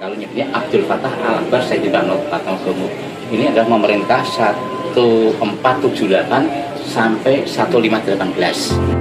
Kalau nyebutnya Abdul Fattah Al-Akbar Sayyidina Nurul. Ini adalah memerintah 1478 sampai 1518.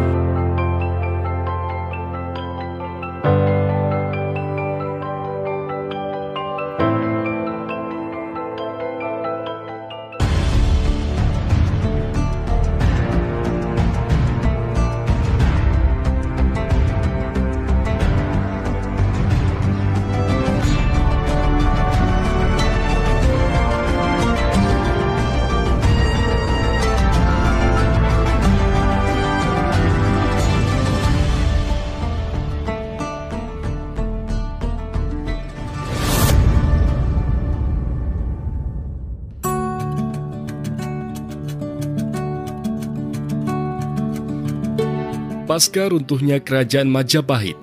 Pasca runtuhnya kerajaan Majapahit,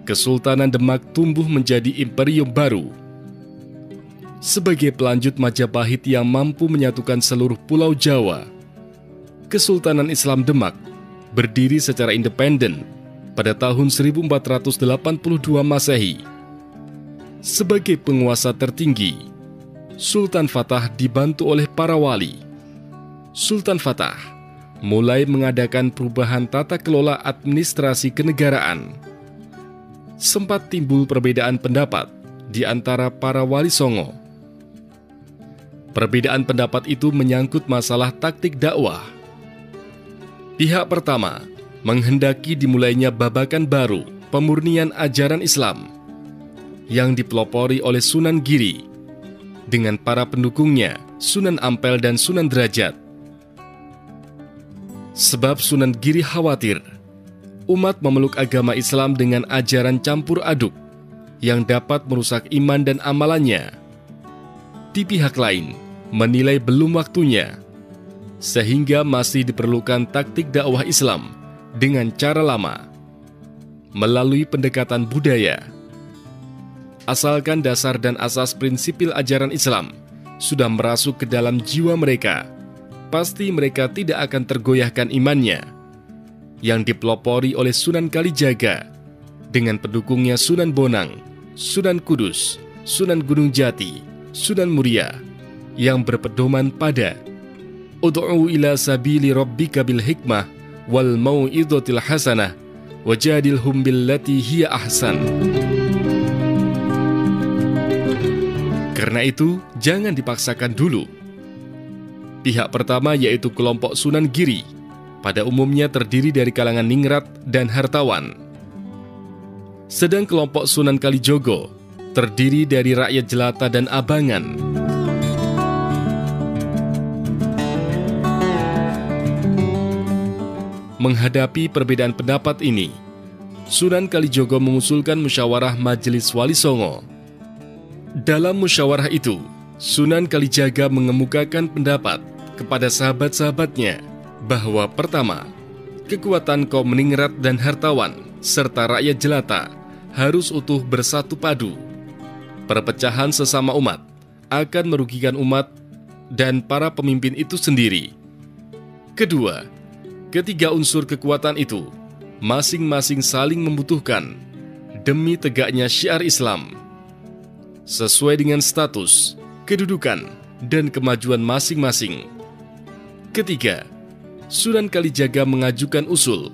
Kesultanan Demak tumbuh menjadi imperium baru. Sebagai pelanjut Majapahit yang mampu menyatukan seluruh pulau Jawa, Kesultanan Islam Demak berdiri secara independen pada tahun 1482 Masehi. Sebagai penguasa tertinggi, Sultan Fatah dibantu oleh para wali. Sultan Fatah mulai mengadakan perubahan tata kelola administrasi kenegaraan. Sempat timbul perbedaan pendapat di antara para wali songo. Perbedaan pendapat itu menyangkut masalah taktik dakwah. Pihak pertama menghendaki dimulainya babakan baru pemurnian ajaran Islam yang dipelopori oleh Sunan Giri dengan para pendukungnya Sunan Ampel dan Sunan Derajat. Sebab Sunan Giri khawatir umat memeluk agama Islam dengan ajaran campur aduk yang dapat merusak iman dan amalannya. Di pihak lain, menilai belum waktunya, sehingga masih diperlukan taktik dakwah Islam dengan cara lama, melalui pendekatan budaya. Asalkan dasar dan asas prinsipil ajaran Islam sudah merasuk ke dalam jiwa mereka, pasti mereka tidak akan tergoyahkan imannya, yang dipelopori oleh Sunan Kalijaga dengan pendukungnya Sunan Bonang, Sunan Kudus, Sunan Gunung Jati, Sunan Muria, yang berpedoman pada Ud'u ila sabili rabbika bil hikmah wal mau'izatil hasanah wajadilhum billati hiya ahsan. Karena itu, jangan dipaksakan dulu. Pihak pertama yaitu kelompok Sunan Giri, pada umumnya terdiri dari kalangan ningrat dan hartawan. Sedang kelompok Sunan Kalijogo terdiri dari rakyat jelata dan abangan. Menghadapi perbedaan pendapat ini, Sunan Kalijogo mengusulkan musyawarah Majelis Wali Songo. Dalam musyawarah itu, Sunan Kalijaga mengemukakan pendapat kepada sahabat-sahabatnya bahwa pertama, kekuatan kaum ningrat dan hartawan serta rakyat jelata harus utuh bersatu padu. Perpecahan sesama umat akan merugikan umat dan para pemimpin itu sendiri. Kedua, ketiga unsur kekuatan itu masing-masing saling membutuhkan demi tegaknya syiar Islam sesuai dengan status, kedudukan, dan kemajuan masing-masing. Ketiga, Sunan Kalijaga mengajukan usul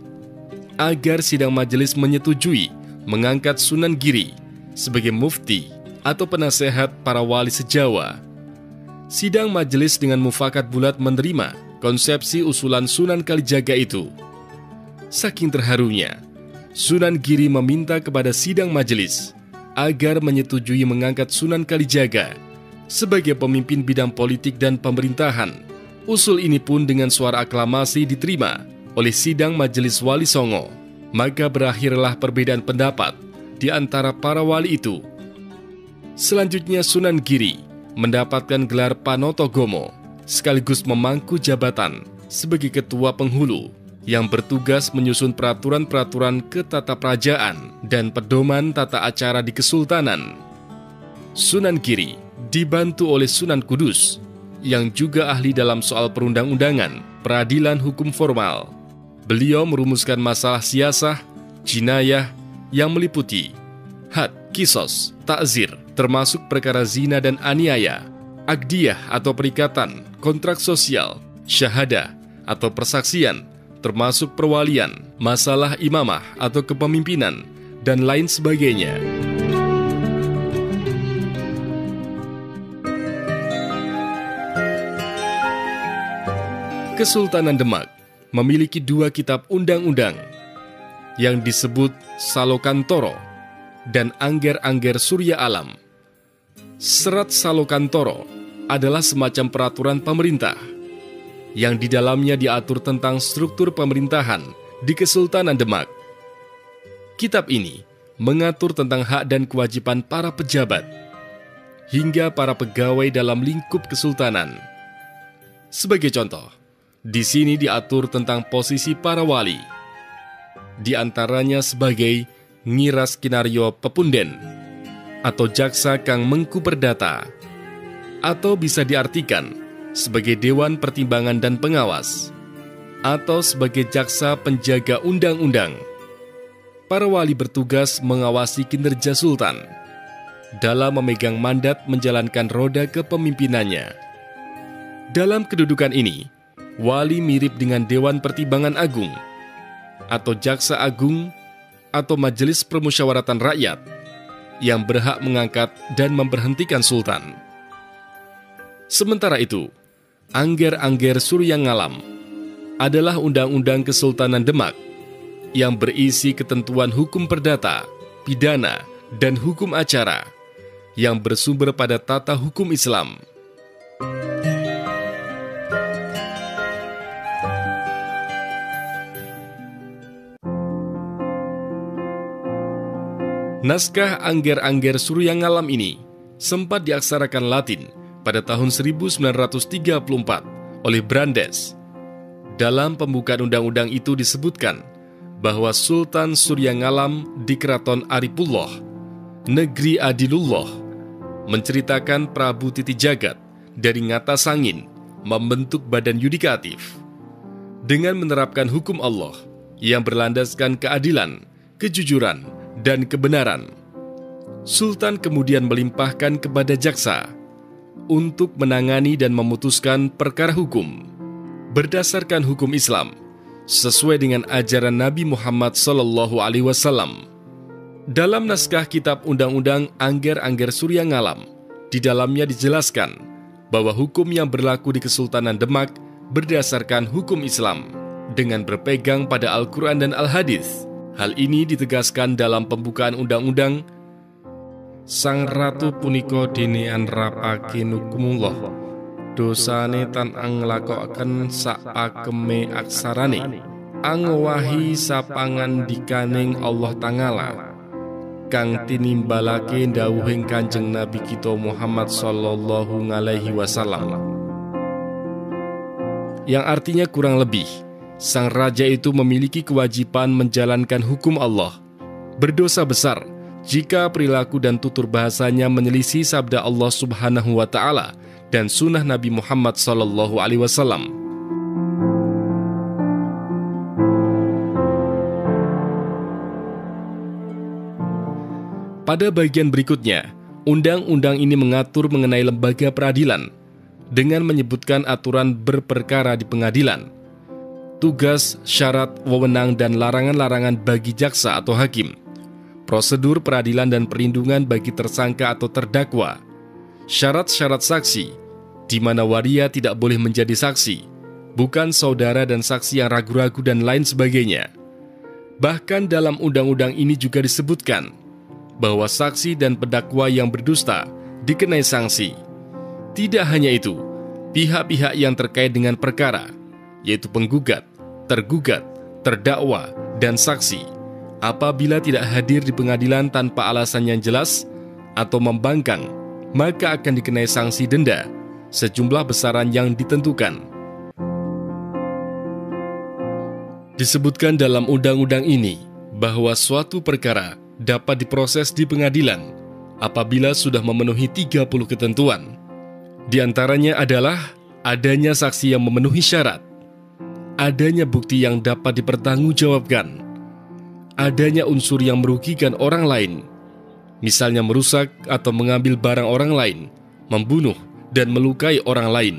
agar sidang majelis menyetujui mengangkat Sunan Giri sebagai mufti atau penasehat para wali sejawa. Sidang majelis dengan mufakat bulat menerima konsepsi usulan Sunan Kalijaga itu. Saking terharunya, Sunan Giri meminta kepada sidang majelis agar menyetujui mengangkat Sunan Kalijaga sebagai pemimpin bidang politik dan pemerintahan. Usul ini pun dengan suara aklamasi diterima oleh sidang Majelis Wali Songo. Maka berakhirlah perbedaan pendapat di antara para wali itu. Selanjutnya Sunan Giri mendapatkan gelar Panotogomo sekaligus memangku jabatan sebagai ketua penghulu yang bertugas menyusun peraturan-peraturan ketataprajaan dan pedoman tata acara di Kesultanan. Sunan Giri dibantu oleh Sunan Kudus yang juga ahli dalam soal perundang-undangan, peradilan hukum formal. Beliau merumuskan masalah siasah, jinayah yang meliputi had, kisos, takzir, termasuk perkara zina dan aniaya, akdiyah atau perikatan, kontrak sosial, syahadah atau persaksian, termasuk perwalian, masalah imamah atau kepemimpinan, dan lain sebagainya. Kesultanan Demak memiliki 2 kitab undang-undang yang disebut Salokantoro dan Angger-Angger Surya Alam. Serat Salokantoro adalah semacam peraturan pemerintah yang di dalamnya diatur tentang struktur pemerintahan di Kesultanan Demak. Kitab ini mengatur tentang hak dan kewajiban para pejabat hingga para pegawai dalam lingkup kesultanan. Sebagai contoh, di sini diatur tentang posisi para wali, di antaranya sebagai ngiras kinaryo pepunden atau jaksa kang mengku perdata, atau bisa diartikan sebagai dewan pertimbangan dan pengawas, atau sebagai jaksa penjaga undang-undang. Para wali bertugas mengawasi kinerja sultan dalam memegang mandat menjalankan roda kepemimpinannya. Dalam kedudukan ini, wali mirip dengan Dewan Pertimbangan Agung, atau Jaksa Agung, atau Majelis Permusyawaratan Rakyat, yang berhak mengangkat dan memberhentikan sultan. Sementara itu, Angger-Angger Surya Ngalam adalah Undang-Undang Kesultanan Demak yang berisi ketentuan hukum perdata, pidana, dan hukum acara yang bersumber pada tata hukum Islam. Naskah Angger-Angger Surya Ngalam ini sempat diaksarakan Latin pada tahun 1934 oleh Brandes. Dalam pembukaan undang-undang itu disebutkan bahwa Sultan Surya Ngalam di Keraton Aripullah, negeri Adilullah, menceritakan Prabu Titi Jagat dari Ngatasangin membentuk badan yudikatif dengan menerapkan hukum Allah yang berlandaskan keadilan, kejujuran, dan kebenaran. Sultan kemudian melimpahkan kepada jaksa untuk menangani dan memutuskan perkara hukum berdasarkan hukum Islam sesuai dengan ajaran Nabi Muhammad SAW. Dalam naskah kitab undang-undang Angger-Angger Surya Ngalam, di dalamnya dijelaskan bahwa hukum yang berlaku di Kesultanan Demak berdasarkan hukum Islam dengan berpegang pada Al-Quran dan Al-Hadis. Hal ini ditegaskan dalam pembukaan undang-undang. Sang ratu punika dinean rapake nukumullah, dosane tan anglakoken sapakeme aksarane, angwahi sapangandikaning Allah Ta'ala, kang tinimbalake dawuhing Kanjeng Nabi kita Muhammad sallallahu alaihi wasallam. Yang artinya kurang lebih, sang raja itu memiliki kewajiban menjalankan hukum Allah. Berdosa besar jika perilaku dan tutur bahasanya menyelisih sabda Allah Subhanahu wa Ta'ala dan sunnah Nabi Muhammad SAW. Pada bagian berikutnya, undang-undang ini mengatur mengenai lembaga peradilan dengan menyebutkan aturan berperkara di pengadilan, tugas, syarat, wewenang, dan larangan-larangan bagi jaksa atau hakim, prosedur peradilan dan perlindungan bagi tersangka atau terdakwa, syarat-syarat saksi, di mana waria tidak boleh menjadi saksi, bukan saudara dan saksi yang ragu-ragu dan lain sebagainya. Bahkan dalam undang-undang ini juga disebutkan bahwa saksi dan pendakwa yang berdusta dikenai sanksi. Tidak hanya itu, pihak-pihak yang terkait dengan perkara, yaitu penggugat, tergugat, terdakwa, dan saksi, apabila tidak hadir di pengadilan tanpa alasan yang jelas atau membangkang, maka akan dikenai sanksi denda sejumlah besaran yang ditentukan. Disebutkan dalam undang-undang ini bahwa suatu perkara dapat diproses di pengadilan apabila sudah memenuhi 30 ketentuan. Di antaranya adalah adanya saksi yang memenuhi syarat, adanya bukti yang dapat dipertanggungjawabkan, adanya unsur yang merugikan orang lain, misalnya merusak atau mengambil barang orang lain, membunuh, dan melukai orang lain.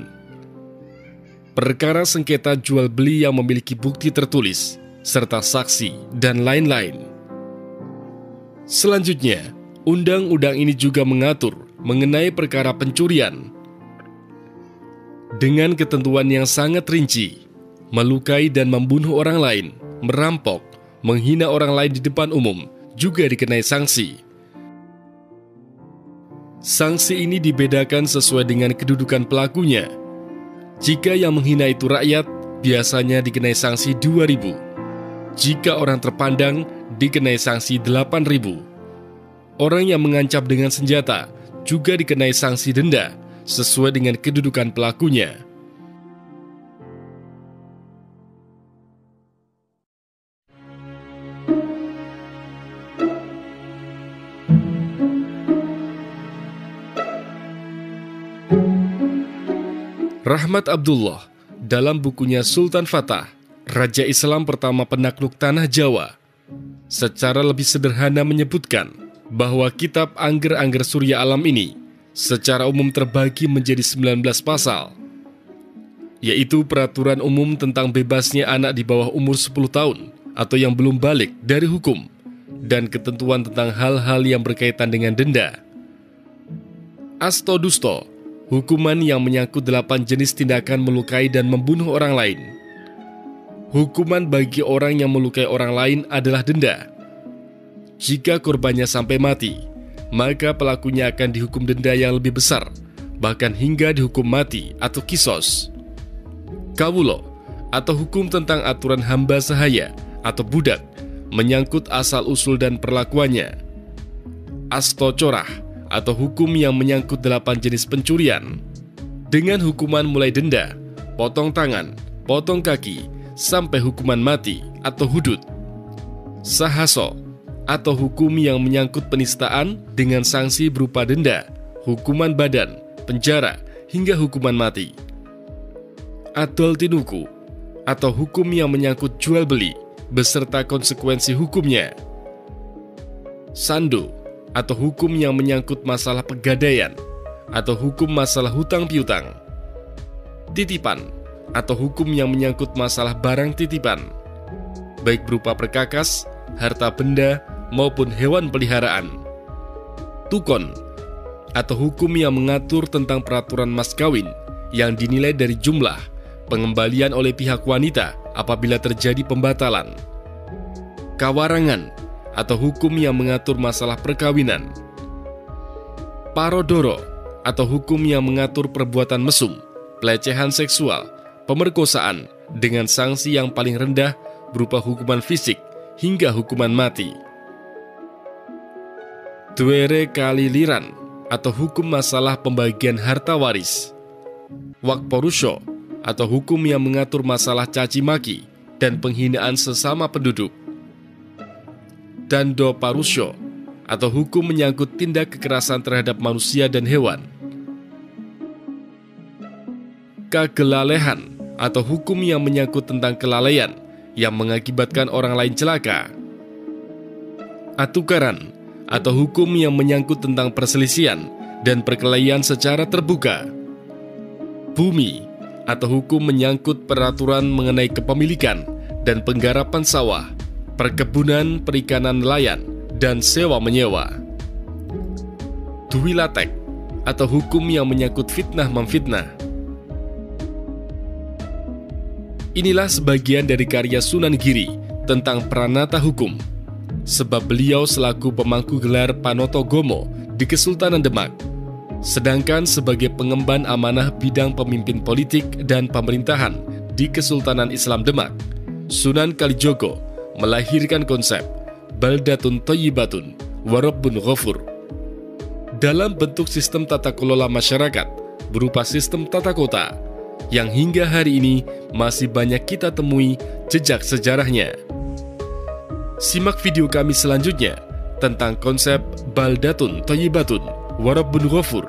Perkara sengketa jual beli yang memiliki bukti tertulis, serta saksi, dan lain-lain. Selanjutnya, undang-undang ini juga mengatur mengenai perkara pencurian. Dengan ketentuan yang sangat rinci, melukai dan membunuh orang lain, merampok, menghina orang lain di depan umum, juga dikenai sanksi. Sanksi ini dibedakan sesuai dengan kedudukan pelakunya. Jika yang menghina itu rakyat, biasanya dikenai sanksi 2.000. Jika orang terpandang, dikenai sanksi 8.000. Orang yang mengancam dengan senjata juga dikenai sanksi denda sesuai dengan kedudukan pelakunya. Rahmat Abdullah dalam bukunya Sultan Fatah, Raja Islam pertama penakluk Tanah Jawa, secara lebih sederhana menyebutkan bahwa kitab Angger-Angger Surya Alam ini secara umum terbagi menjadi 19 pasal, yaitu peraturan umum tentang bebasnya anak di bawah umur 10 tahun atau yang belum balik dari hukum, dan ketentuan tentang hal-hal yang berkaitan dengan denda. Astodusto, hukuman yang menyangkut 8 jenis tindakan melukai dan membunuh orang lain. Hukuman bagi orang yang melukai orang lain adalah denda. Jika korbannya sampai mati, maka pelakunya akan dihukum denda yang lebih besar, bahkan hingga dihukum mati atau kisos. Kawulo, atau hukum tentang aturan hamba sahaya atau budak, menyangkut asal-usul dan perlakuannya. Astocorah, atau hukum yang menyangkut 8 jenis pencurian, dengan hukuman mulai denda, potong tangan, potong kaki, sampai hukuman mati atau hudud. Sahaso, atau hukum yang menyangkut penistaan dengan sanksi berupa denda, hukuman badan, penjara, hingga hukuman mati. Adol tinuku, atau hukum yang menyangkut jual beli, beserta konsekuensi hukumnya. Sando, atau hukum yang menyangkut masalah pegadaian, atau hukum masalah hutang piutang. Titipan, atau hukum yang menyangkut masalah barang titipan, baik berupa perkakas, harta benda, maupun hewan peliharaan. Tukon, atau hukum yang mengatur tentang peraturan mas kawin yang dinilai dari jumlah, pengembalian oleh pihak wanita apabila terjadi pembatalan. Kawarangan, atau hukum yang mengatur masalah perkawinan. Parodoro, atau hukum yang mengatur perbuatan mesum, pelecehan seksual, pemerkosaan, dengan sanksi yang paling rendah berupa hukuman fisik hingga hukuman mati. Duere kaliliran, atau hukum masalah pembagian harta waris. Wakporusho, atau hukum yang mengatur masalah caci maki dan penghinaan sesama penduduk. Dando parusyo, atau hukum menyangkut tindak kekerasan terhadap manusia dan hewan. Kagelalehan, atau hukum yang menyangkut tentang kelalaian yang mengakibatkan orang lain celaka. Atukaran, atau hukum yang menyangkut tentang perselisihan dan perkelahian secara terbuka. Bumi, atau hukum menyangkut peraturan mengenai kepemilikan dan penggarapan sawah, perkebunan, perikanan nelayan, dan sewa-menyewa. Duwilatek, atau hukum yang menyangkut fitnah-memfitnah. Inilah sebagian dari karya Sunan Giri tentang Pranata Hukum, sebab beliau selaku pemangku gelar Panotogomo di Kesultanan Demak, sedangkan sebagai pengemban amanah bidang pemimpin politik dan pemerintahan di Kesultanan Islam Demak, Sunan Kalijogo melahirkan konsep Baldatun Thayyibatun wa Rabbun Ghafur dalam bentuk sistem tata kelola masyarakat berupa sistem tata kota yang hingga hari ini masih banyak kita temui jejak sejarahnya. Simak video kami selanjutnya tentang konsep Baldatun Thayyibatun wa Rabbun Ghafur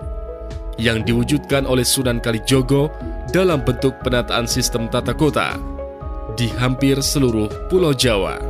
yang diwujudkan oleh Sunan Kalijogo dalam bentuk penataan sistem tata kota di hampir seluruh Pulau Jawa.